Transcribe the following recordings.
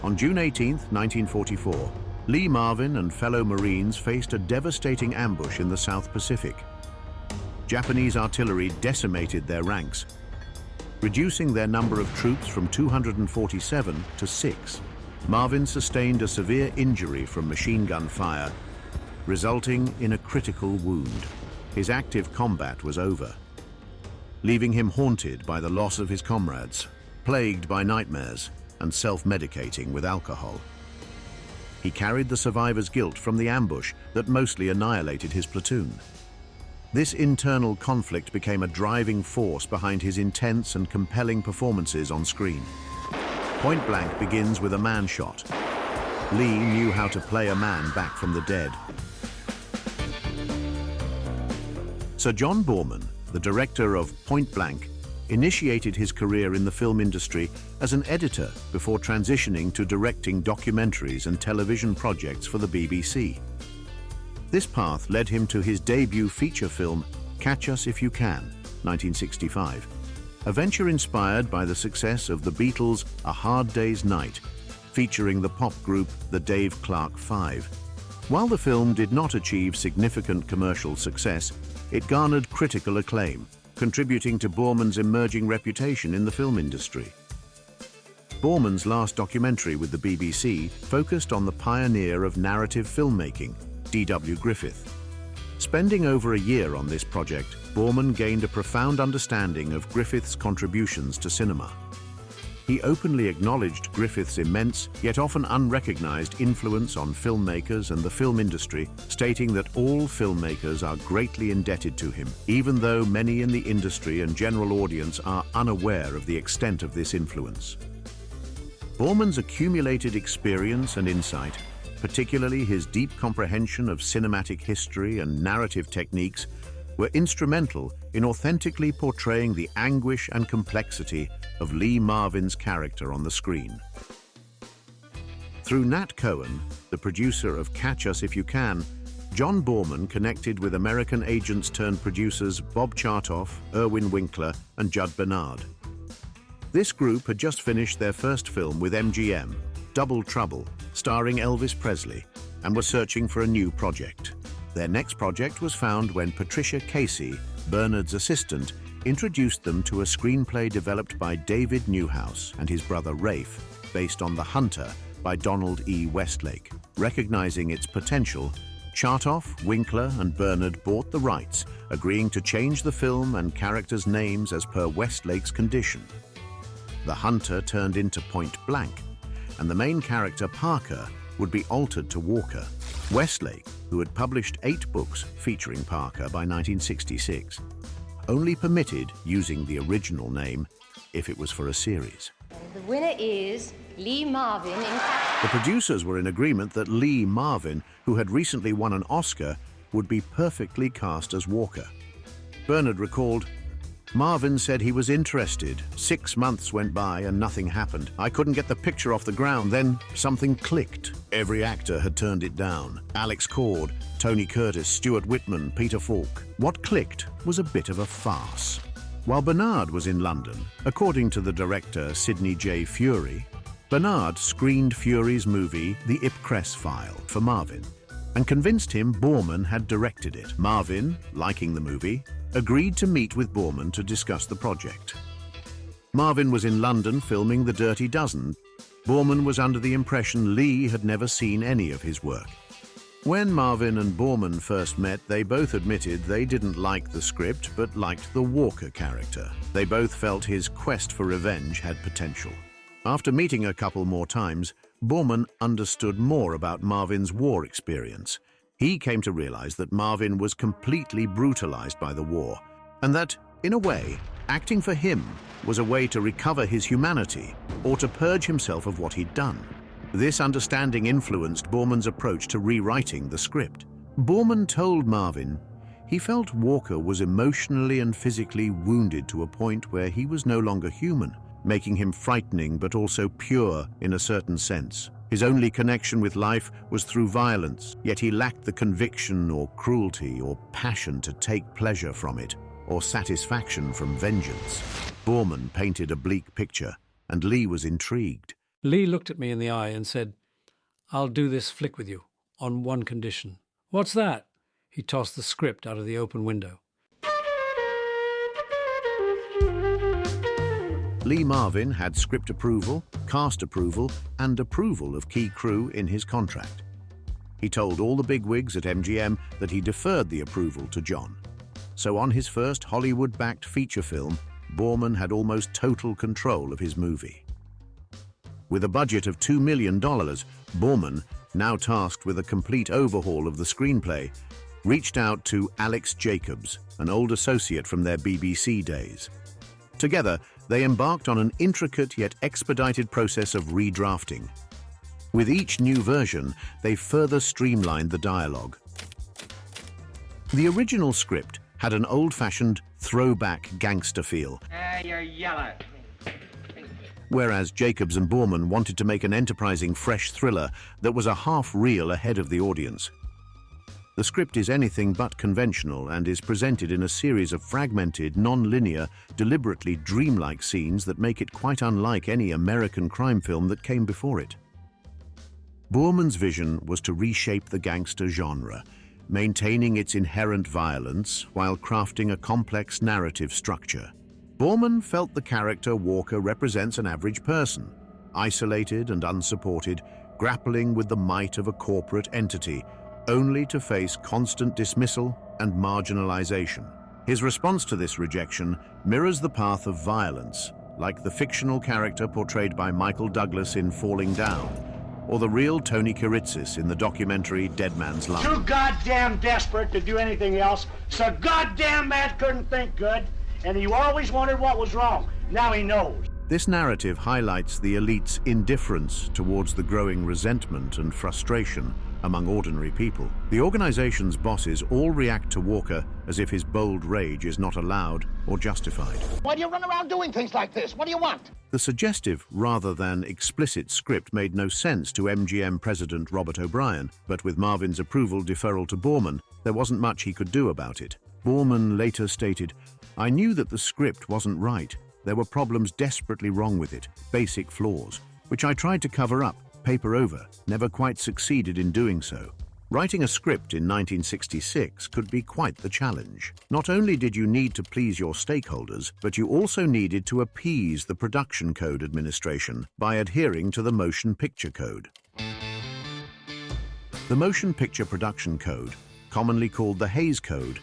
On June 18, 1944, Lee Marvin and fellow Marines faced a devastating ambush in the South Pacific. Japanese artillery decimated their ranks, reducing their number of troops from 247 to 6. Marvin sustained a severe injury from machine gun fire, resulting in a critical wound. His active combat was over, leaving him haunted by the loss of his comrades, plagued by nightmares, and self-medicating with alcohol. He carried the survivor's guilt from the ambush that mostly annihilated his platoon. This internal conflict became a driving force behind his intense and compelling performances on screen. Point Blank begins with a man shot. Lee knew how to play a man back from the dead. Sir John Boorman, the director of Point Blank, initiated his career in the film industry as an editor before transitioning to directing documentaries and television projects for the BBC. This path led him to his debut feature film, Catch Us If You Can, 1965, a venture inspired by the success of the Beatles' A Hard Day's Night, featuring the pop group the Dave Clark Five. While the film did not achieve significant commercial success, it garnered critical acclaim, contributing to Boorman's emerging reputation in the film industry. Boorman's last documentary with the BBC focused on the pioneer of narrative filmmaking, D.W. Griffith. Spending over a year on this project, Boorman gained a profound understanding of Griffith's contributions to cinema. He openly acknowledged Griffith's immense, yet often unrecognized influence on filmmakers and the film industry, stating that all filmmakers are greatly indebted to him, even though many in the industry and general audience are unaware of the extent of this influence. Boorman's accumulated experience and insight, particularly his deep comprehension of cinematic history and narrative techniques, were instrumental in authentically portraying the anguish and complexity of Lee Marvin's character on the screen. Through Nat Cohen, the producer of Catch Us If You Can, John Boorman connected with American agents turned producers Bob Chartoff, Irwin Winkler, and Judd Bernard. This group had just finished their first film with MGM, Double Trouble, starring Elvis Presley, and were searching for a new project. Their next project was found when Patricia Casey, Bernard's assistant, introduced them to a screenplay developed by David Newhouse and his brother Rafe, based on The Hunter by Donald E. Westlake. Recognizing its potential, Chartoff, Winkler, and Bernard bought the rights, agreeing to change the film and characters' names as per Westlake's condition. The Hunter turned into Point Blank, and the main character, Parker, would be altered to Walker. Westlake, who had published 8 books featuring Parker by 1966, only permitted using the original name if it was for a series. The winner is Lee Marvin. The producers were in agreement that Lee Marvin, who had recently won an Oscar, would be perfectly cast as Walker. Bernard recalled, "Marvin said he was interested. 6 months went by and nothing happened. I couldn't get the picture off the ground. Then something clicked. Every actor had turned it down. Alex Cord, Tony Curtis, Stuart Whitman, Peter Falk. What clicked was a bit of a farce." While Bernard was in London, according to the director Sidney J. Furie, Bernard screened Furie's movie The Ipcress File for Marvin and convinced him Boorman had directed it. Marvin, liking the movie, agreed to meet with Boorman to discuss the project. Marvin was in London filming The Dirty Dozen. Boorman was under the impression Lee had never seen any of his work. When Marvin and Boorman first met, they both admitted they didn't like the script but liked the Walker character. They both felt his quest for revenge had potential. After meeting a couple more times, Boorman understood more about Marvin's war experience. He came to realize that Marvin was completely brutalized by the war, and that, in a way, acting for him was a way to recover his humanity or to purge himself of what he'd done. This understanding influenced Boorman's approach to rewriting the script. Boorman told Marvin he felt Walker was emotionally and physically wounded to a point where he was no longer human, making him frightening but also pure in a certain sense. His only connection with life was through violence, yet he lacked the conviction or cruelty or passion to take pleasure from it, or satisfaction from vengeance. Boorman painted a bleak picture, and Lee was intrigued. Lee looked at me in the eye and said, "I'll do this flick with you, on one condition." "What's that?" He tossed the script out of the open window. Lee Marvin had script approval, cast approval, and approval of key crew in his contract. He told all the bigwigs at MGM that he deferred the approval to John. So on his first Hollywood-backed feature film, Boorman had almost total control of his movie. With a budget of $2 million, Boorman, now tasked with a complete overhaul of the screenplay, reached out to Alex Jacobs, an old associate from their BBC days. Together, they embarked on an intricate yet expedited process of redrafting. With each new version, they further streamlined the dialogue. The original script had an old-fashioned, throwback gangster feel, You're yellow. whereas Jacobs and Boorman wanted to make an enterprising, fresh thriller that was a half reel ahead of the audience. The script is anything but conventional and is presented in a series of fragmented, non-linear, deliberately dreamlike scenes that make it quite unlike any American crime film that came before it. Boorman's vision was to reshape the gangster genre, maintaining its inherent violence while crafting a complex narrative structure. Boorman felt the character Walker represents an average person, isolated and unsupported, grappling with the might of a corporate entity, only to face constant dismissal and marginalization. His response to this rejection mirrors the path of violence, like the fictional character portrayed by Michael Douglas in Falling Down, or the real Tony Kiritsis in the documentary Dead Man's Line. Too goddamn desperate to do anything else, so goddamn man couldn't think good, and he always wondered what was wrong. Now he knows. This narrative highlights the elite's indifference towards the growing resentment and frustration among ordinary people. The organization's bosses all react to Walker as if his bold rage is not allowed or justified. Why do you run around doing things like this? What do you want? The suggestive rather than explicit script made no sense to MGM President Robert O'Brien, but with Marvin's approval deferral to Boorman, there wasn't much he could do about it. Boorman later stated, "I knew that the script wasn't right. There were problems desperately wrong with it, basic flaws, which I tried to cover up, paper over, never quite succeeded in doing so." Writing a script in 1966 could be quite the challenge. Not only did you need to please your stakeholders, but you also needed to appease the Production Code Administration by adhering to the Motion Picture Code. The Motion Picture Production Code, commonly called the Hays Code,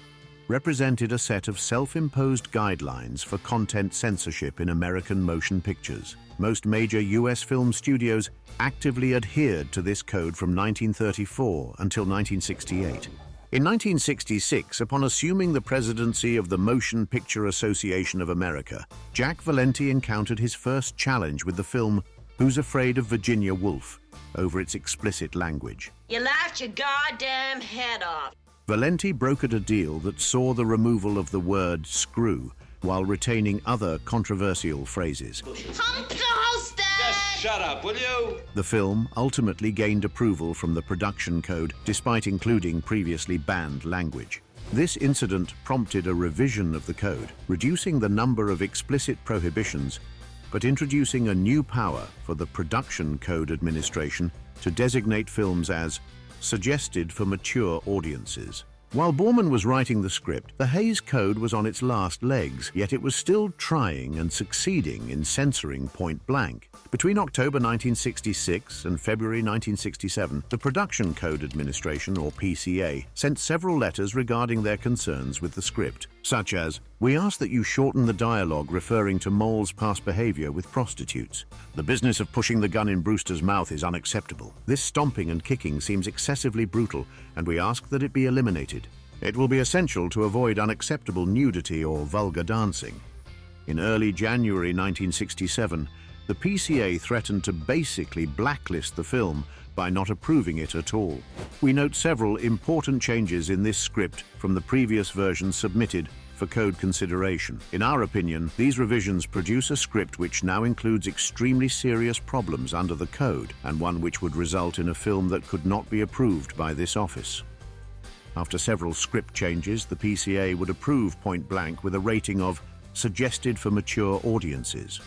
represented a set of self-imposed guidelines for content censorship in American motion pictures. Most major U.S. film studios actively adhered to this code from 1934 until 1968. In 1966, upon assuming the presidency of the Motion Picture Association of America, Jack Valenti encountered his first challenge with the film Who's Afraid of Virginia Woolf over its explicit language. You laughed your goddamn head off. Valenti brokered a deal that saw the removal of the word screw while retaining other controversial phrases. Pump the holster! Just shut up, will you? The film ultimately gained approval from the Production Code despite including previously banned language. This incident prompted a revision of the code, reducing the number of explicit prohibitions, but introducing a new power for the Production Code Administration to designate films as suggested for mature audiences. While Boorman was writing the script, the Hays Code was on its last legs, yet it was still trying and succeeding in censoring point blank. Between October 1966 and February 1967, the Production Code Administration, or PCA, sent several letters regarding their concerns with the script, such as, "We ask that you shorten the dialogue referring to Mole's past behavior with prostitutes. The business of pushing the gun in Brewster's mouth is unacceptable. This stomping and kicking seems excessively brutal, and we ask that it be eliminated. It will be essential to avoid unacceptable nudity or vulgar dancing." In early January 1967, the PCA threatened to basically blacklist the film by not approving it at all. We note several important changes in this script from the previous version submitted for code consideration. In our opinion, these revisions produce a script which now includes extremely serious problems under the code, and one which would result in a film that could not be approved by this office. After several script changes, the PCA would approve Point Blank with a rating of suggested for mature audiences.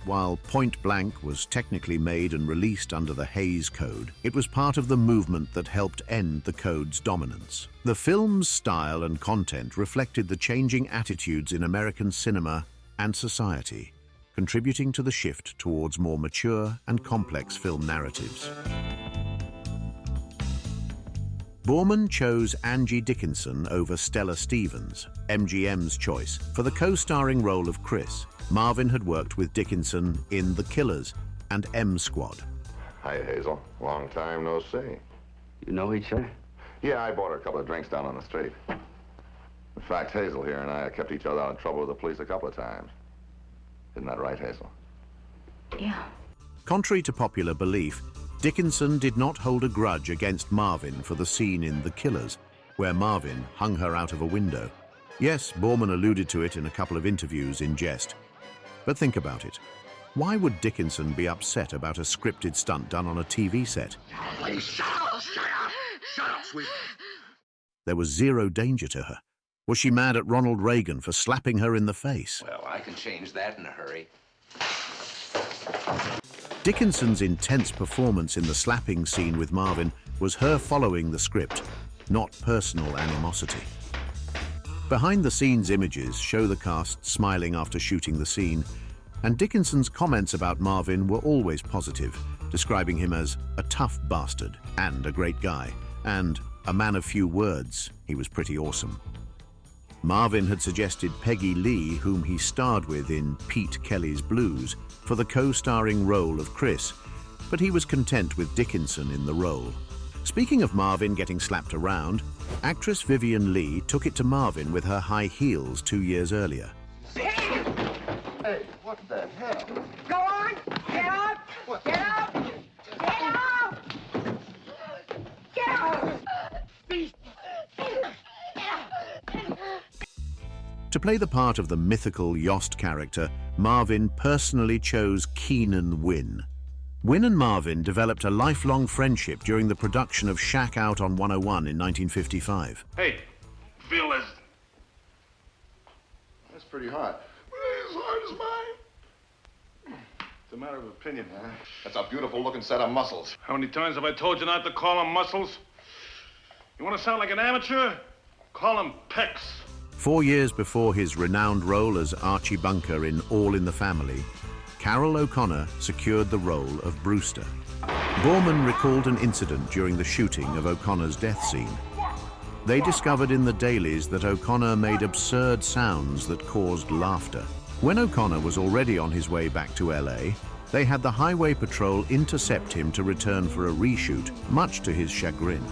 while Point Blank was technically made and released under the Hays Code, it was part of the movement that helped end the code's dominance. The film's style and content reflected the changing attitudes in American cinema and society, contributing to the shift towards more mature and complex film narratives. Boorman chose Angie Dickinson over Stella Stevens, MGM's choice, for the co-starring role of Chris. Marvin had worked with Dickinson in The Killers and M Squad. Hi, Hazel. Long time no see. You know each other? Yeah, I bought her a couple of drinks down on the street. In fact, Hazel here and I have kept each other out of trouble with the police a couple of times. Isn't that right, Hazel? Yeah. Contrary to popular belief, Dickinson did not hold a grudge against Marvin for the scene in The Killers, where Marvin hung her out of a window. Yes, Boorman alluded to it in a couple of interviews in jest. But think about it. Why would Dickinson be upset about a scripted stunt done on a TV set? Please, shut up! Shut up! Shut up, sweetie! There was zero danger to her. Was she mad at Ronald Reagan for slapping her in the face? Well, I can change that in a hurry. Dickinson's intense performance in the slapping scene with Marvin was her following the script, not personal animosity. Behind-the-scenes images show the cast smiling after shooting the scene, and Dickinson's comments about Marvin were always positive, describing him as a tough bastard and a great guy, and a man of few words. He was pretty awesome. Marvin had suggested Peggy Lee, whom he starred with in Pete Kelly's Blues, for the co-starring role of Chris, but he was content with Dickinson in the role. Speaking of Marvin getting slapped around, actress Vivien Leigh took it to Marvin with her high heels 2 years earlier. Hey, what the hell? Go on! Get up! Get up! Get up! Get up! To play the part of the mythical Yost character, Marvin personally chose Keenan Wynn. Wynn and Marvin developed a lifelong friendship during the production of Shack Out on 101 in 1955. Hey, feel this. That's pretty hot. As hard as mine. It's a matter of opinion, huh? That's a beautiful looking set of muscles. How many times have I told you not to call them muscles? You want to sound like an amateur? Call them pecs. 4 years before his renowned role as Archie Bunker in All in the Family, Carroll O'Connor secured the role of Brewster. Boorman recalled an incident during the shooting of O'Connor's death scene. They discovered in the dailies that O'Connor made absurd sounds that caused laughter. When O'Connor was already on his way back to LA, they had the highway patrol intercept him to return for a reshoot, much to his chagrin.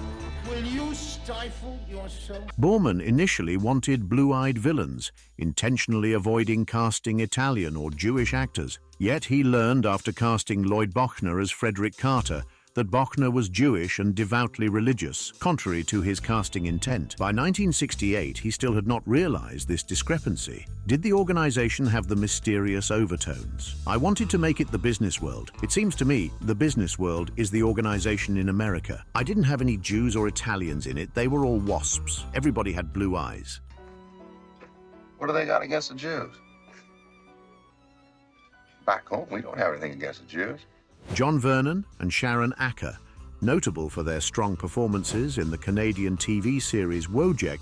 Will you stifle yourself? Boorman initially wanted blue-eyed villains, intentionally avoiding casting Italian or Jewish actors. Yet he learned after casting Lloyd Bochner as Frederick Carter that Bochner was Jewish and devoutly religious, contrary to his casting intent. By 1968, he still had not realized this discrepancy. Did the organization have the mysterious overtones? I wanted to make it the business world. It seems to me the business world is the organization in America. I didn't have any Jews or Italians in it. They were all wasps. Everybody had blue eyes. What do they got against the Jews? Back home, we don't have anything against the Jews. John Vernon and Sharon Acker, notable for their strong performances in the Canadian TV series Wojek,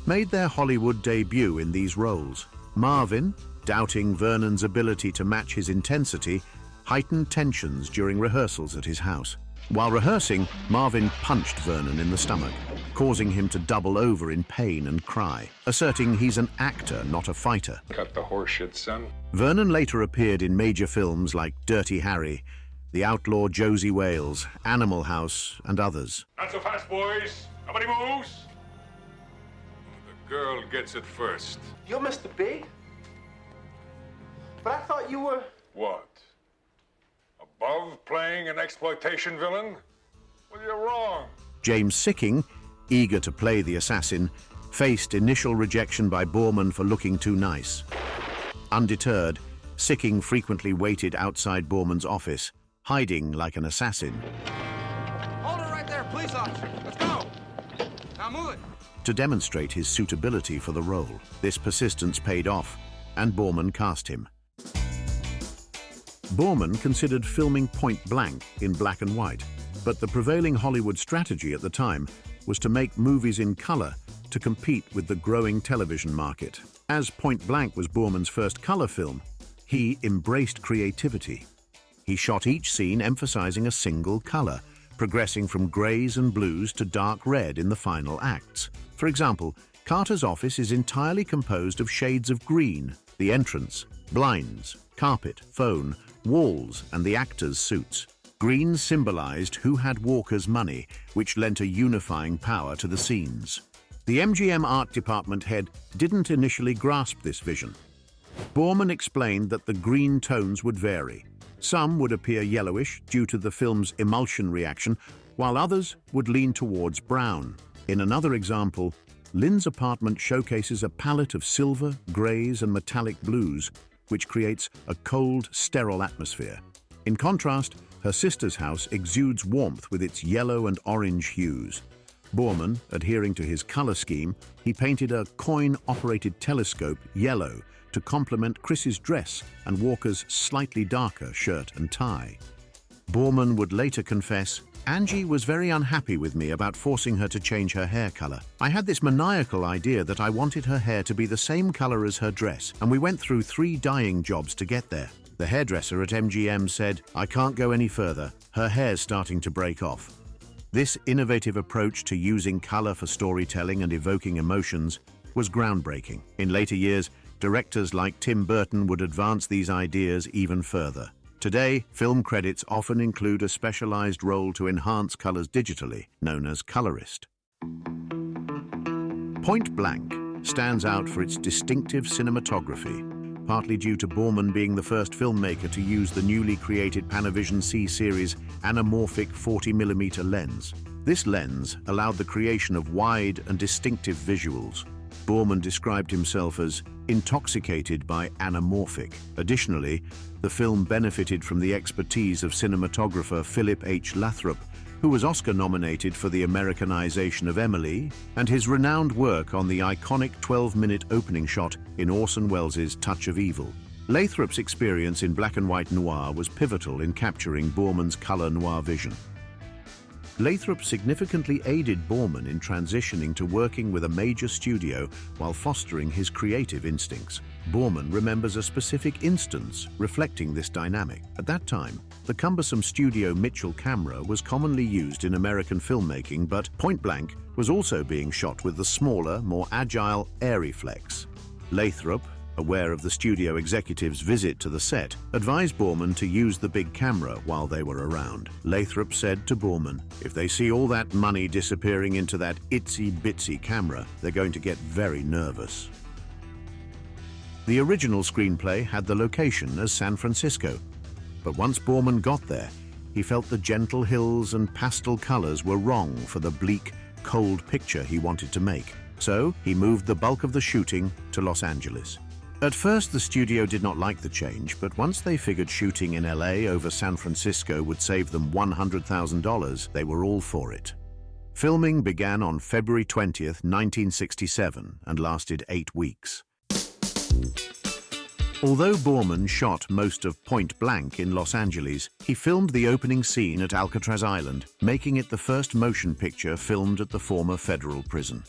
made their Hollywood debut in these roles. Marvin, doubting Vernon's ability to match his intensity, heightened tensions during rehearsals at his house. While rehearsing, Marvin punched Vernon in the stomach, causing him to double over in pain and cry, asserting he's an actor, not a fighter. Cut the horseshit, son. Vernon later appeared in major films like Dirty Harry, The Outlaw Josie Wales, Animal House, and others. Not so fast, boys. Nobody moves. The girl gets it first. You're Mr. Big? But I thought you were... What? Above playing an exploitation villain? Well, you're wrong. James Sikking, eager to play the assassin, faced initial rejection by Boorman for looking too nice. Undeterred, Sikking frequently waited outside Boorman's office, hiding like an assassin. Hold it right there, police officer. Let's go. Now move it. To demonstrate his suitability for the role, this persistence paid off, and Boorman cast him. Boorman considered filming Point Blank in black and white, but the prevailing Hollywood strategy at the time was to make movies in color to compete with the growing television market. As Point Blank was Boorman's first color film, he embraced creativity. He shot each scene emphasizing a single color, progressing from grays and blues to dark red in the final acts. For example, Carter's office is entirely composed of shades of green: the entrance, blinds, carpet, phone, walls, and the actors' suits. Green symbolized who had Walker's money, which lent a unifying power to the scenes. The MGM art department head didn't initially grasp this vision. Boorman explained that the green tones would vary. Some would appear yellowish due to the film's emulsion reaction, while others would lean towards brown. In another example, Lynne's apartment showcases a palette of silver, grays, and metallic blues, which creates a cold, sterile atmosphere. In contrast, her sister's house exudes warmth with its yellow and orange hues. Boorman, adhering to his color scheme, he painted a coin-operated telescope yellow to complement Chris's dress and Walker's slightly darker shirt and tie. Boorman would later confess, "Angie was very unhappy with me about forcing her to change her hair color. I had this maniacal idea that I wanted her hair to be the same color as her dress, and we went through 3 dyeing jobs to get there." The hairdresser at MGM said, "I can't go any further. Her hair's starting to break off." This innovative approach to using color for storytelling and evoking emotions was groundbreaking. In later years, directors like Tim Burton would advance these ideas even further. Today, film credits often include a specialized role to enhance colors digitally, known as colorist. Point Blank stands out for its distinctive cinematography, partly due to Boorman being the first filmmaker to use the newly created Panavision C-series anamorphic 40mm lens. This lens allowed the creation of wide and distinctive visuals. Boorman described himself as intoxicated by anamorphic. Additionally, the film benefited from the expertise of cinematographer Philip H. Lathrop, who was Oscar-nominated for the Americanization of Emily, and his renowned work on the iconic 12-minute opening shot in Orson Welles' Touch of Evil. Lathrop's experience in black and white noir was pivotal in capturing Boorman's color noir vision. Lathrop significantly aided Boorman in transitioning to working with a major studio while fostering his creative instincts. Boorman remembers a specific instance reflecting this dynamic. At that time, the cumbersome Studio Mitchell camera was commonly used in American filmmaking, but Point Blank was also being shot with the smaller, more agile Arriflex. Lathrop, aware of the studio executive's visit to the set, advised Boorman to use the big camera while they were around. Lathrop said to Boorman, "If they see all that money disappearing into that itsy-bitsy camera, they're going to get very nervous." The original screenplay had the location as San Francisco, but once Boorman got there, he felt the gentle hills and pastel colors were wrong for the bleak, cold picture he wanted to make. So he moved the bulk of the shooting to Los Angeles. At first, the studio did not like the change, but once they figured shooting in LA over San Francisco would save them $100,000, they were all for it. Filming began on February 20th, 1967, and lasted 8 weeks. Although Boorman shot most of Point Blank in Los Angeles, he filmed the opening scene at Alcatraz Island, making it the first motion picture filmed at the former federal prison.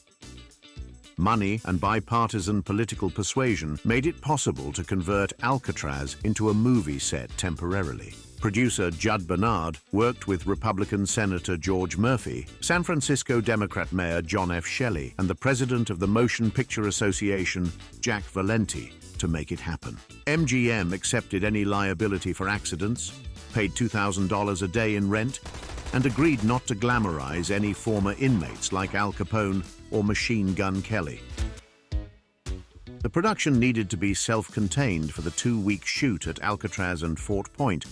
Money and bipartisan political persuasion made it possible to convert Alcatraz into a movie set temporarily. Producer Judd Bernard worked with Republican Senator George Murphy, San Francisco Democrat Mayor John F. Shelley, and the president of the Motion Picture Association, Jack Valenti, to make it happen. MGM accepted any liability for accidents, paid $2,000 a day in rent, and agreed not to glamorize any former inmates like Al Capone or Machine Gun Kelly. The production needed to be self-contained for the 2-week shoot at Alcatraz and Fort Point.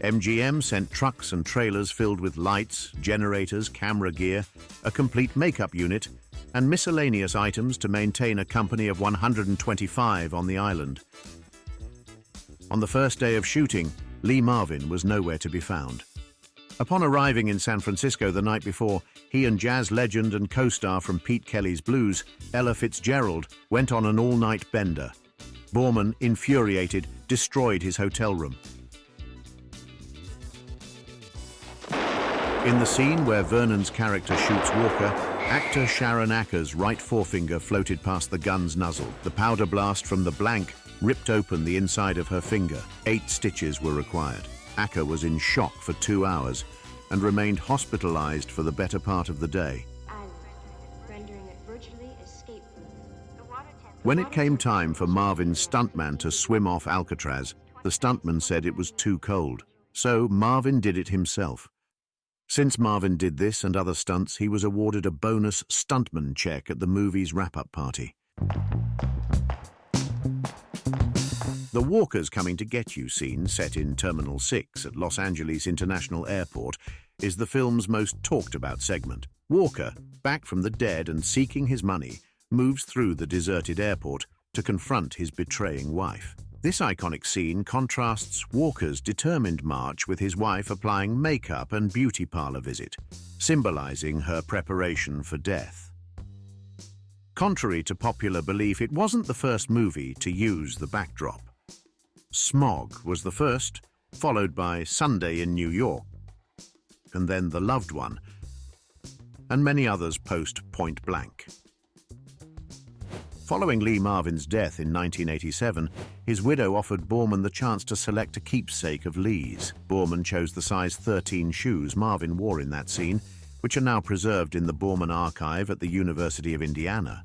MGM sent trucks and trailers filled with lights, generators, camera gear, a complete makeup unit, and miscellaneous items to maintain a company of 125 on the island. On the first day of shooting, Lee Marvin was nowhere to be found. Upon arriving in San Francisco the night before, he and jazz legend and co-star from Pete Kelly's Blues, Ella Fitzgerald, went on an all-night bender. Boorman, infuriated, destroyed his hotel room. In the scene where Vernon's character shoots Walker, actor Sharon Acker's right forefinger floated past the gun's muzzle. The powder blast from the blank ripped open the inside of her finger. 8 stitches were required. Acker was in shock for 2 hours and remained hospitalized for the better part of the day. When it came time for Marvin's stuntman to swim off Alcatraz, the stuntman said it was too cold. So Marvin did it himself. Since Marvin did this and other stunts, he was awarded a bonus stuntman check at the movie's wrap-up party. The Walker's Coming to Get You scene, set in Terminal 6 at Los Angeles International Airport, is the film's most talked-about segment. Walker, back from the dead and seeking his money, moves through the deserted airport to confront his betraying wife. This iconic scene contrasts Walker's determined march with his wife applying makeup and beauty parlor visit, symbolizing her preparation for death. Contrary to popular belief, it wasn't the first movie to use the backdrop. Smog was the first, followed by Sunday in New York, and then The Loved One, and many others post Point Blank. Following Lee Marvin's death in 1987, his widow offered Boorman the chance to select a keepsake of Lee's. Boorman chose the size 13 shoes Marvin wore in that scene, which are now preserved in the Boorman Archive at the University of Indiana.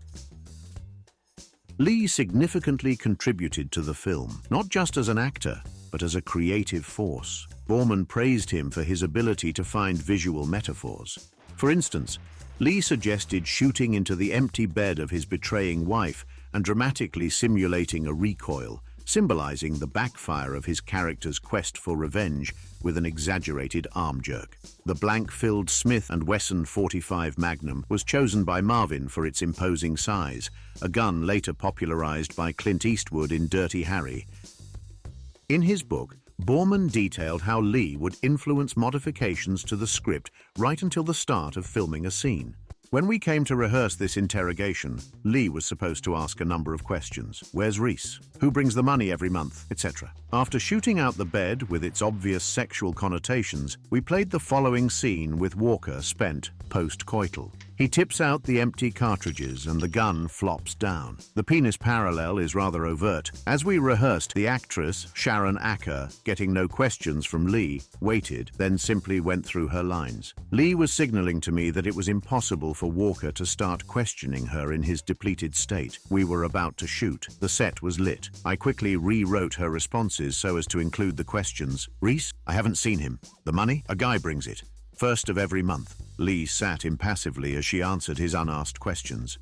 Lee significantly contributed to the film, not just as an actor, but as a creative force. Boorman praised him for his ability to find visual metaphors. For instance, Lee suggested shooting into the empty bed of his betraying wife and dramatically simulating a recoil, symbolizing the backfire of his character's quest for revenge with an exaggerated arm jerk. The blank-filled Smith & Wesson .45 Magnum was chosen by Marvin for its imposing size, a gun later popularized by Clint Eastwood in Dirty Harry. In his book, Boorman detailed how Lee would influence modifications to the script right until the start of filming a scene. When we came to rehearse this interrogation, Lee was supposed to ask a number of questions. Where's Reese? Who brings the money every month? Etc. After shooting out the bed with its obvious sexual connotations, we played the following scene with Walker spent post-coital. He tips out the empty cartridges and the gun flops down. The penis parallel is rather overt. As we rehearsed, the actress, Sharon Acker, getting no questions from Lee, waited, then simply went through her lines. Lee was signaling to me that it was impossible for Walker to start questioning her in his depleted state. We were about to shoot. The set was lit. I quickly rewrote her responses so as to include the questions. Reese? I haven't seen him. The money? A guy brings it. First of every month. Lee sat impassively as she answered his unasked questions.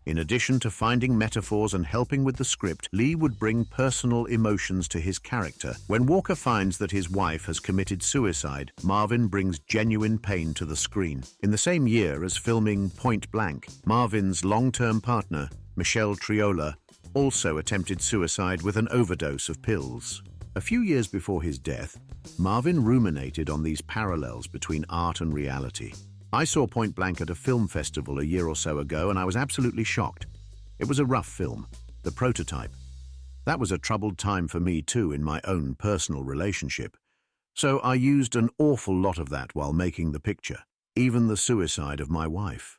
In addition to finding metaphors and helping with the script, Lee would bring personal emotions to his character. When Walker finds that his wife has committed suicide, Marvin brings genuine pain to the screen. In the same year as filming Point Blank, Marvin's long-term partner, Michelle Triola, also attempted suicide with an overdose of pills. A few years before his death, Marvin ruminated on these parallels between art and reality. I saw Point Blank at a film festival a year or so ago, and I was absolutely shocked. It was a rough film, the prototype. That was a troubled time for me too in my own personal relationship. So I used an awful lot of that while making the picture, even the suicide of my wife.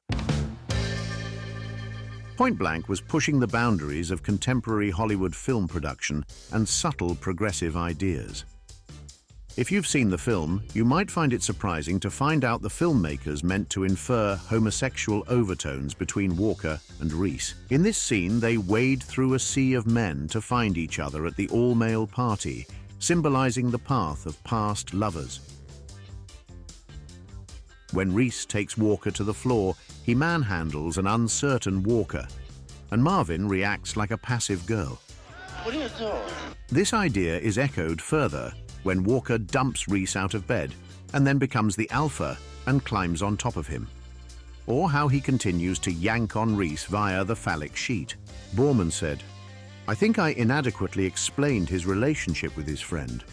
Point Blank was pushing the boundaries of contemporary Hollywood film production and subtle progressive ideas. If you've seen the film, you might find it surprising to find out the filmmakers meant to infer homosexual overtones between Walker and Reese. In this scene, they wade through a sea of men to find each other at the all-male party, symbolizing the path of past lovers. When Reese takes Walker to the floor, he manhandles an uncertain Walker, and Marvin reacts like a passive girl. What are you doing? This idea is echoed further when Walker dumps Reese out of bed and then becomes the alpha and climbs on top of him. Or how he continues to yank on Reese via the phallic sheet. Boorman said, "I think I inadequately explained his relationship with his friend.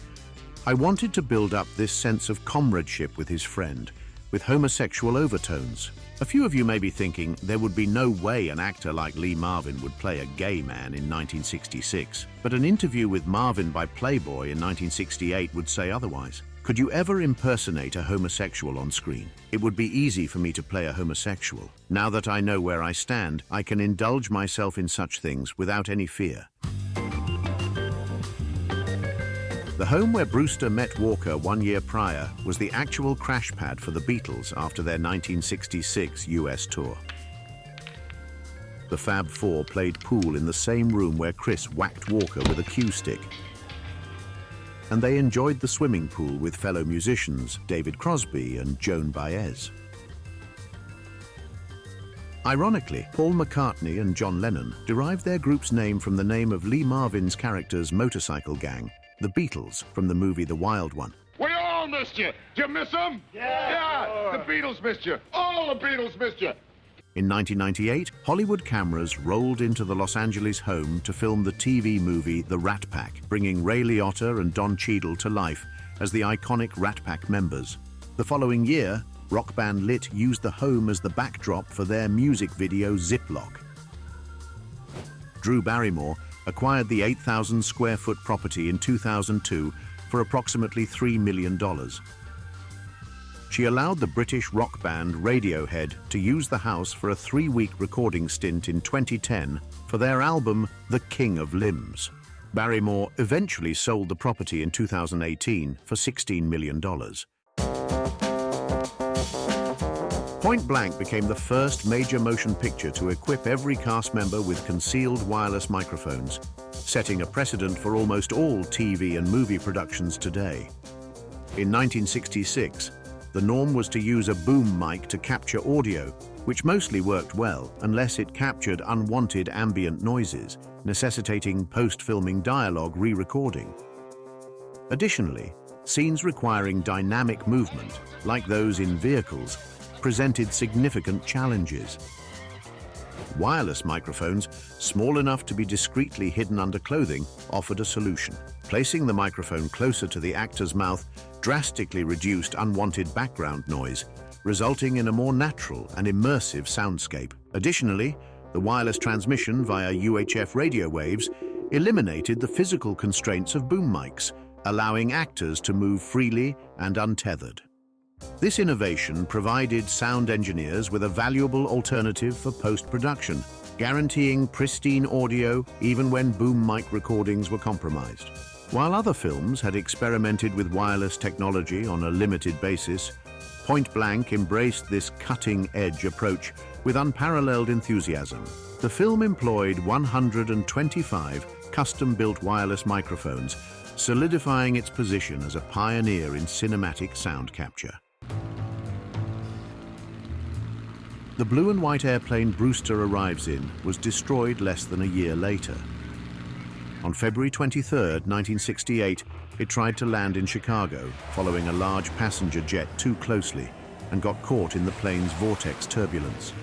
I wanted to build up this sense of comradeship with his friend, with homosexual overtones. A few of you may be thinking there would be no way an actor like Lee Marvin would play a gay man in 1966, but an interview with Marvin by Playboy in 1968 would say otherwise. Could you ever impersonate a homosexual on screen? It would be easy for me to play a homosexual. Now that I know where I stand, I can indulge myself in such things without any fear. The home where Brewster met Walker 1 year prior was the actual crash pad for the Beatles after their 1966 US tour. The Fab Four played pool in the same room where Chris whacked Walker with a cue stick. And they enjoyed the swimming pool with fellow musicians David Crosby and Joan Baez. Ironically, Paul McCartney and John Lennon derived their group's name from the name of Lee Marvin's character's motorcycle gang, the Beatles, from the movie The Wild One. We all missed you. Did you miss them? Yeah, the Beatles missed you. All the Beatles missed you. In 1998, Hollywood cameras rolled into the Los Angeles home to film the TV movie The Rat Pack, bringing Ray Liotta and Don Cheadle to life as the iconic Rat Pack members. The following year, rock band Lit used the home as the backdrop for their music video Ziploc. Drew Barrymore acquired the 8,000 square foot property in 2002 for approximately $3 million. She allowed the British rock band Radiohead to use the house for a 3-week recording stint in 2010 for their album The King of Limbs. Barrymore eventually sold the property in 2018 for $16 million. Point Blank became the first major motion picture to equip every cast member with concealed wireless microphones, setting a precedent for almost all TV and movie productions today. In 1966, the norm was to use a boom mic to capture audio, which mostly worked well unless it captured unwanted ambient noises, necessitating post-filming dialogue re-recording. Additionally, scenes requiring dynamic movement, like those in vehicles, presented significant challenges. Wireless microphones, small enough to be discreetly hidden under clothing, offered a solution. Placing the microphone closer to the actor's mouth drastically reduced unwanted background noise, resulting in a more natural and immersive soundscape. Additionally, the wireless transmission via UHF radio waves eliminated the physical constraints of boom mics, allowing actors to move freely and untethered. This innovation provided sound engineers with a valuable alternative for post-production, guaranteeing pristine audio even when boom mic recordings were compromised. While other films had experimented with wireless technology on a limited basis, Point Blank embraced this cutting-edge approach with unparalleled enthusiasm. The film employed 125 custom-built wireless microphones, solidifying its position as a pioneer in cinematic sound capture. The blue and white airplane Brewster arrives in was destroyed less than a year later. On February 23, 1968, it tried to land in Chicago, following a large passenger jet too closely, and got caught in the plane's vortex turbulence.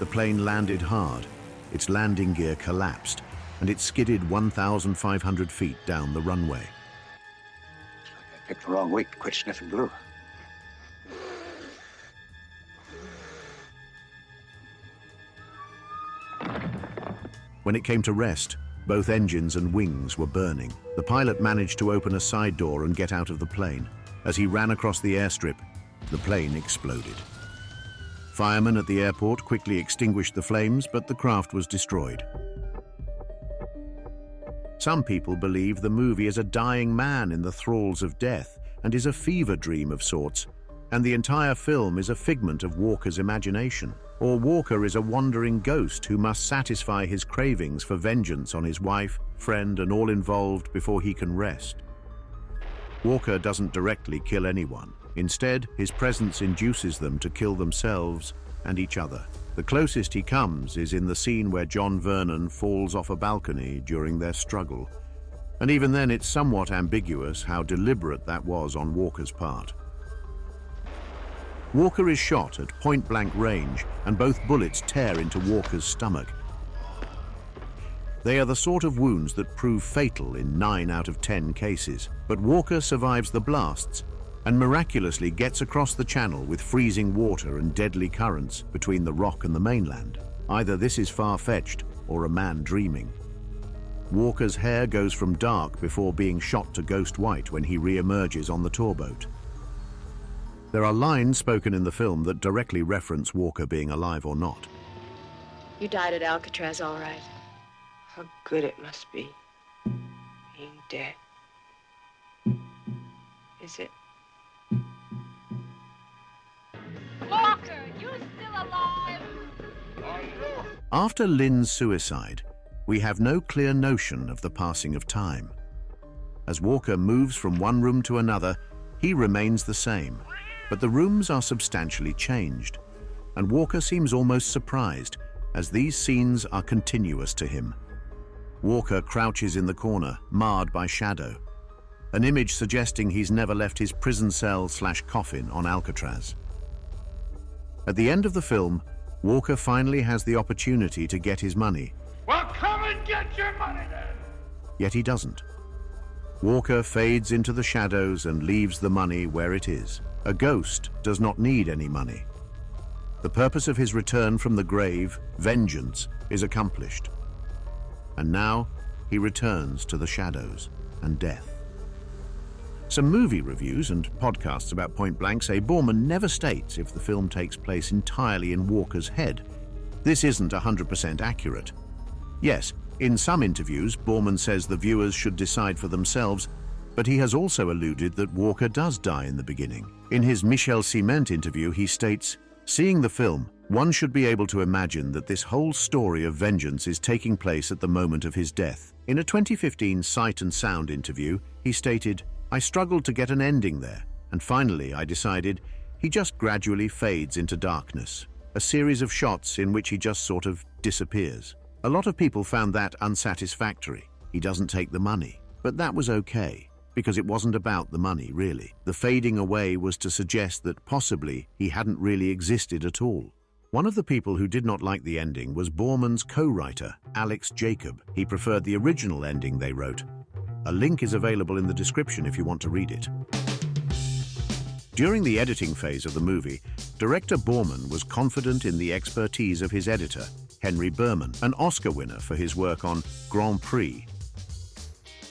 The plane landed hard, its landing gear collapsed, and it skidded 1,500 feet down the runway. I picked the wrong week to quit sniffing glue. When it came to rest, both engines and wings were burning. The pilot managed to open a side door and get out of the plane. As he ran across the airstrip, the plane exploded. Firemen at the airport quickly extinguished the flames, but the craft was destroyed. Some people believe the movie is a dying man in the thralls of death and is a fever dream of sorts, and the entire film is a figment of Walker's imagination. Or Walker is a wandering ghost who must satisfy his cravings for vengeance on his wife, friend, and all involved before he can rest. Walker doesn't directly kill anyone. Instead, his presence induces them to kill themselves and each other. The closest he comes is in the scene where John Vernon falls off a balcony during their struggle. And even then, it's somewhat ambiguous how deliberate that was on Walker's part. Walker is shot at point-blank range, and both bullets tear into Walker's stomach. They are the sort of wounds that prove fatal in 9 out of 10 cases. But Walker survives the blasts and miraculously gets across the channel with freezing water and deadly currents between the rock and the mainland. Either this is far-fetched or a man dreaming. Walker's hair goes from dark before being shot to ghost white when he re-emerges on the tour boat. There are lines spoken in the film that directly reference Walker being alive or not. You died at Alcatraz, all right. How good it must be, being dead. Is it? Walker, you still alive? After Lynne's suicide, we have no clear notion of the passing of time. As Walker moves from one room to another, he remains the same, but the rooms are substantially changed, and Walker seems almost surprised as these scenes are continuous to him. Walker crouches in the corner, marred by shadow, an image suggesting he's never left his prison cell/coffin on Alcatraz. At the end of the film, Walker finally has the opportunity to get his money. Well, come and get your money then! Yet he doesn't. Walker fades into the shadows and leaves the money where it is. A ghost does not need any money. The purpose of his return from the grave, vengeance, is accomplished. And now he returns to the shadows and death. Some movie reviews and podcasts about Point Blank say Boorman never states if the film takes place entirely in Walker's head. This isn't 100% accurate. Yes, in some interviews, Boorman says the viewers should decide for themselves, but he has also alluded that Walker does die in the beginning. In his Michel Ciment interview, he states, "Seeing the film, one should be able to imagine that this whole story of vengeance is taking place at the moment of his death." In a 2015 Sight and Sound interview, he stated, "I struggled to get an ending there, and finally I decided he just gradually fades into darkness, a series of shots in which he just sort of disappears." A lot of people found that unsatisfactory. He doesn't take the money, but that was okay, because it wasn't about the money, really. The fading away was to suggest that possibly he hadn't really existed at all. One of the people who did not like the ending was Boorman's co-writer, Alex Jacob. He preferred the original ending they wrote. A link is available in the description if you want to read it. During the editing phase of the movie, director Boorman was confident in the expertise of his editor, Henry Berman, an Oscar winner for his work on Grand Prix.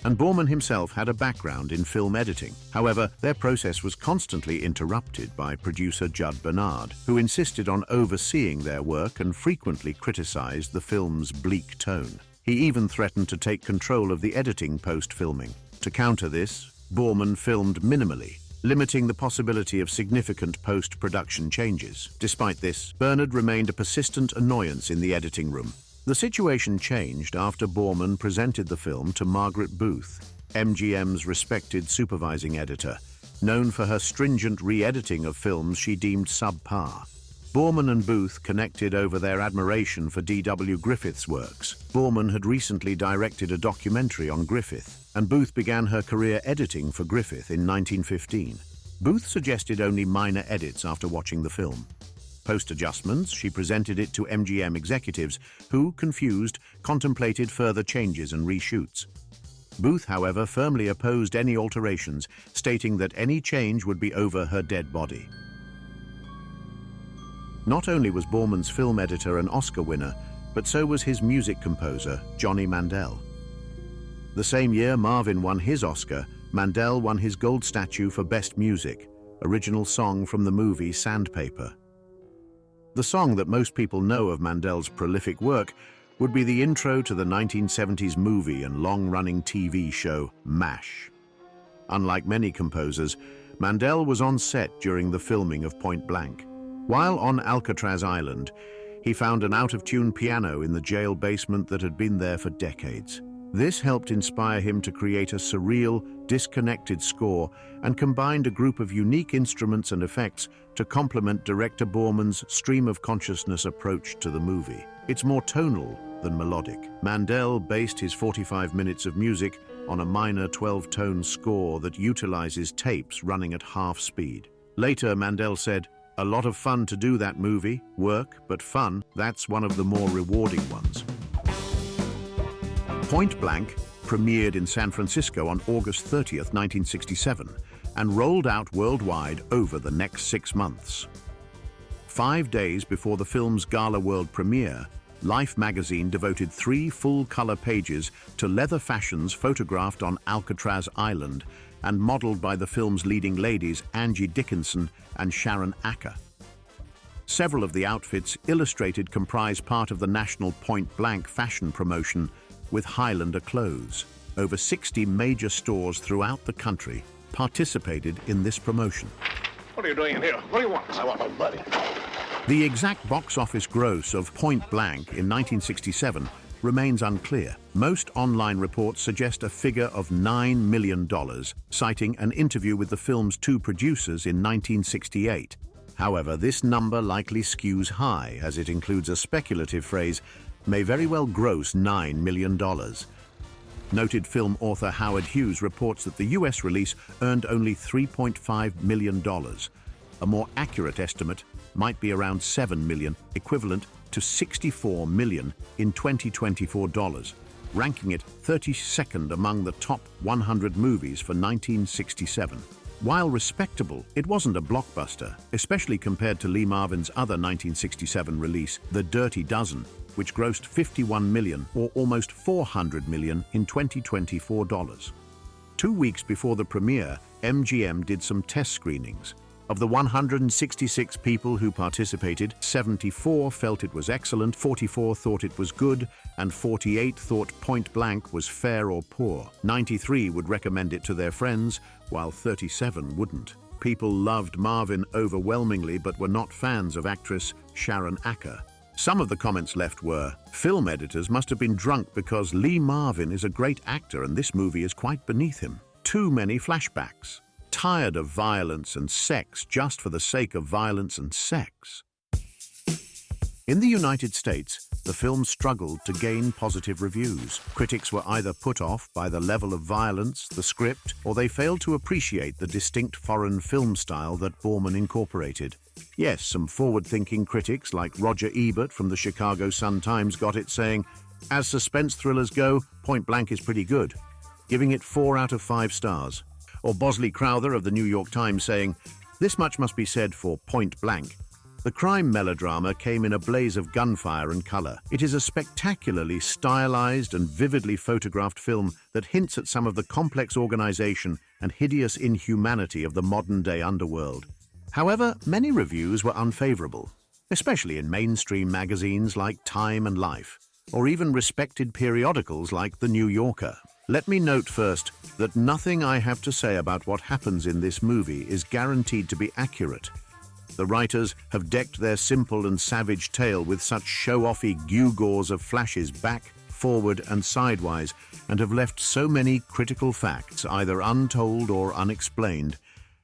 And Boorman himself had a background in film editing. However, their process was constantly interrupted by producer Judd Bernard, who insisted on overseeing their work and frequently criticized the film's bleak tone. He even threatened to take control of the editing post-filming. To counter this, Boorman filmed minimally, limiting the possibility of significant post-production changes. Despite this, Bernard remained a persistent annoyance in the editing room. The situation changed after Boorman presented the film to Margaret Booth, MGM's respected supervising editor, known for her stringent re-editing of films she deemed subpar. Boorman and Booth connected over their admiration for D.W. Griffith's works. Boorman had recently directed a documentary on Griffith, and Booth began her career editing for Griffith in 1915. Booth suggested only minor edits after watching the film. Post-adjustments, she presented it to MGM executives who, confused, contemplated further changes and reshoots. Booth, however, firmly opposed any alterations, stating that any change would be over her dead body. Not only was Boorman's film editor an Oscar winner, but so was his music composer, Johnny Mandel. The same year Marvin won his Oscar, Mandel won his gold statue for Best Music, original song from the movie Sandpaper. The song that most people know of Mandel's prolific work would be the intro to the 1970s movie and long-running TV show MASH. Unlike many composers, Mandel was on set during the filming of Point Blank. While on Alcatraz Island, he found an out-of-tune piano in the jail basement that had been there for decades. This helped inspire him to create a surreal, disconnected score and combined a group of unique instruments and effects to complement director Boorman's stream-of-consciousness approach to the movie. It's more tonal than melodic. Mandel based his 45 minutes of music on a minor 12-tone score that utilizes tapes running at half speed. Later, Mandel said, "A lot of fun to do that movie, work, but fun, that's one of the more rewarding ones." Point Blank premiered in San Francisco on August 30th, 1967, and rolled out worldwide over the next 6 months. 5 days before the film's gala world premiere, Life magazine devoted 3 full-color pages to leather fashions photographed on Alcatraz Island and modeled by the film's leading ladies Angie Dickinson and Sharon Acker. Several of the outfits illustrated comprise part of the national point-blank fashion promotion with Highlander clothes. Over 60 major stores throughout the country participated in this promotion. What are you doing in here? What do you want? I want my money. The exact box office gross of Point Blank in 1967 remains unclear. Most online reports suggest a figure of $9 million, citing an interview with the film's 2 producers in 1968. However, this number likely skews high, as it includes a speculative phrase, may very well gross $9 million. Noted film author Howard Hughes reports that the US release earned only $3.5 million. A more accurate estimate might be around $7 million, equivalent to $64 million in 2024 dollars, ranking it 32nd among the top 100 movies for 1967. While respectable, it wasn't a blockbuster, especially compared to Lee Marvin's other 1967 release, The Dirty Dozen, which grossed $51 million, or almost $400 million in 2024 dollars. 2 weeks before the premiere, MGM did some test screenings. Of the 166 people who participated, 74 felt it was excellent, 44 thought it was good, and 48 thought Point Blank was fair or poor. 93 would recommend it to their friends, while 37 wouldn't. People loved Marvin overwhelmingly, but were not fans of actress Sharon Acker. Some of the comments left were, film editors must have been drunk because Lee Marvin is a great actor and this movie is quite beneath him. Too many flashbacks. Tired of violence and sex just for the sake of violence and sex. In the United States, the film struggled to gain positive reviews. Critics were either put off by the level of violence, the script, or they failed to appreciate the distinct foreign film style that Boorman incorporated. Yes, some forward-thinking critics like Roger Ebert from the Chicago Sun-Times got it saying, "As suspense thrillers go, Point Blank is pretty good," giving it 4 out of 5 stars. Or Bosley Crowther of the New York Times saying, "This much must be said for Point Blank. The crime melodrama came in a blaze of gunfire and color. It is a spectacularly stylized and vividly photographed film that hints at some of the complex organization and hideous inhumanity of the modern-day underworld." However, many reviews were unfavorable, especially in mainstream magazines like Time and Life, or even respected periodicals like The New Yorker. Let me note first that nothing I have to say about what happens in this movie is guaranteed to be accurate. The writers have decked their simple and savage tale with such show-offy gewgaws of flashes back, forward, and sidewise, and have left so many critical facts either untold or unexplained,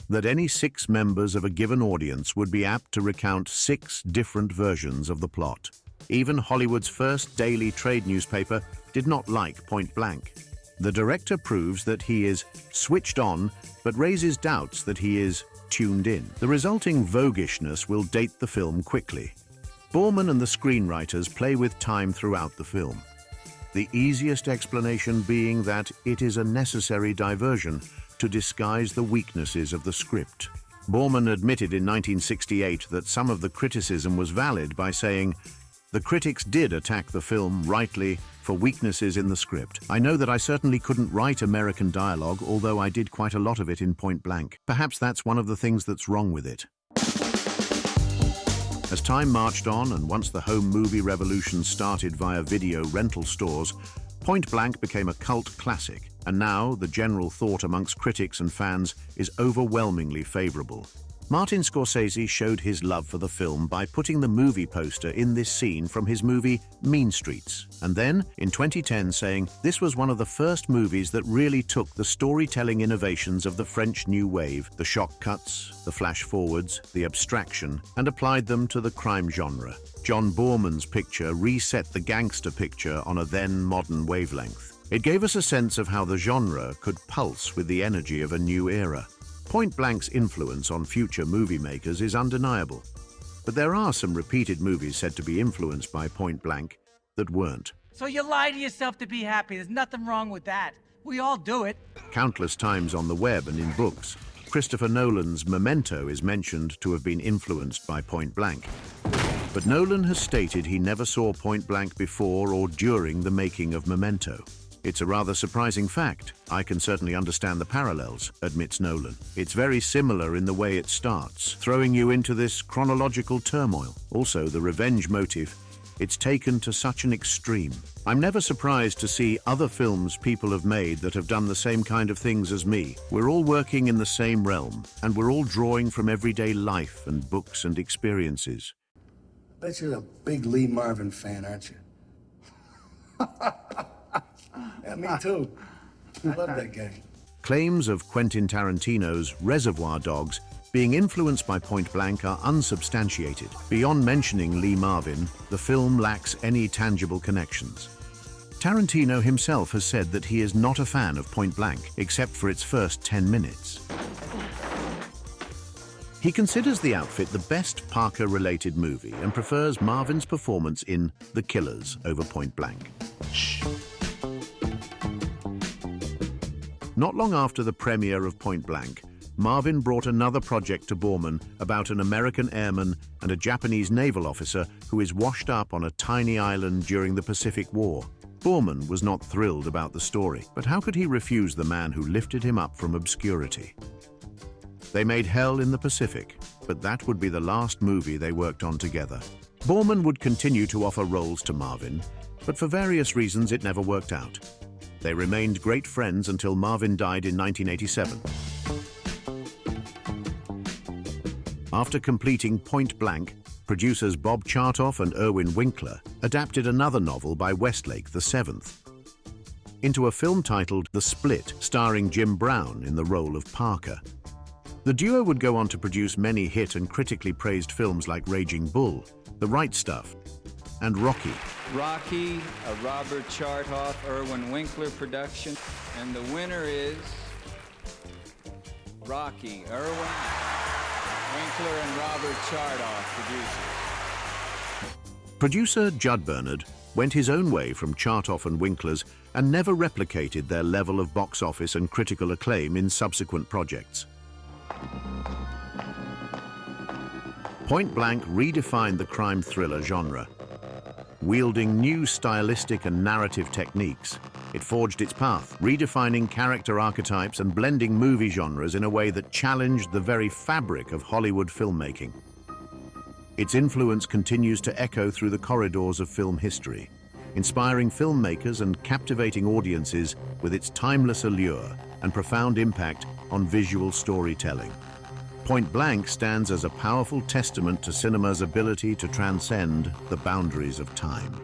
that any 6 members of a given audience would be apt to recount 6 different versions of the plot. Even Hollywood's first daily trade newspaper did not like Point Blank. The director proves that he is switched on, but raises doubts that he is tuned in. The resulting voguishness will date the film quickly. Boorman and the screenwriters play with time throughout the film. The easiest explanation being that it is a necessary diversion to disguise the weaknesses of the script. Boorman admitted in 1968 that some of the criticism was valid by saying, "The critics did attack the film, rightly, for weaknesses in the script. I know that I certainly couldn't write American dialogue, although I did quite a lot of it in Point Blank. Perhaps that's one of the things that's wrong with it." As time marched on, and once the home movie revolution started via video rental stores, Point Blank became a cult classic, and now the general thought amongst critics and fans is overwhelmingly favorable. Martin Scorsese showed his love for the film by putting the movie poster in this scene from his movie Mean Streets, and then, in 2010, saying this was one of the first movies that really took the storytelling innovations of the French New Wave, the shock cuts, the flash forwards, the abstraction, and applied them to the crime genre. John Boorman's picture reset the gangster picture on a then modern wavelength. It gave us a sense of how the genre could pulse with the energy of a new era. Point Blank's influence on future movie makers is undeniable, but there are some repeated movies said to be influenced by Point Blank that weren't. So you lie to yourself to be happy. There's nothing wrong with that. We all do it. Countless times on the web and in books, Christopher Nolan's Memento is mentioned to have been influenced by Point Blank. But Nolan has stated he never saw Point Blank before or during the making of Memento. It's a rather surprising fact. I can certainly understand the parallels, admits Nolan. It's very similar in the way it starts, throwing you into this chronological turmoil. Also, the revenge motive, it's taken to such an extreme. I'm never surprised to see other films people have made that have done the same kind of things as me. We're all working in the same realm, and we're all drawing from everyday life and books and experiences. I bet you're a big Lee Marvin fan, aren't you? Yeah, me too. I love that guy. Claims of Quentin Tarantino's Reservoir Dogs being influenced by Point Blank are unsubstantiated. Beyond mentioning Lee Marvin, the film lacks any tangible connections. Tarantino himself has said that he is not a fan of Point Blank, except for its first 10 minutes. He considers the outfit the best Parker-related movie and prefers Marvin's performance in The Killers over Point Blank. Not long after the premiere of Point Blank, Marvin brought another project to Boorman about an American airman and a Japanese naval officer who is washed up on a tiny island during the Pacific War. Boorman was not thrilled about the story, but how could he refuse the man who lifted him up from obscurity? They made Hell in the Pacific, but that would be the last movie they worked on together. Boorman would continue to offer roles to Marvin, but for various reasons it never worked out. They remained great friends until Marvin died in 1987. After completing Point Blank, producers Bob Chartoff and Irwin Winkler adapted another novel by Westlake, The Seventh, into a film titled The Split, starring Jim Brown in the role of Parker. The duo would go on to produce many hit and critically praised films like Raging Bull, The Right Stuff, and Rocky. Rocky, a Robert Chartoff, Irwin Winkler production, and the winner is Rocky, Irwin Winkler and Robert Chartoff, producers. Producer Judd Bernard went his own way from Chartoff and Winkler's and never replicated their level of box office and critical acclaim in subsequent projects. Point Blank redefined the crime thriller genre. Wielding new stylistic and narrative techniques, it forged its path, redefining character archetypes and blending movie genres in a way that challenged the very fabric of Hollywood filmmaking. Its influence continues to echo through the corridors of film history, inspiring filmmakers and captivating audiences with its timeless allure and profound impact on visual storytelling. Point Blank stands as a powerful testament to cinema's ability to transcend the boundaries of time.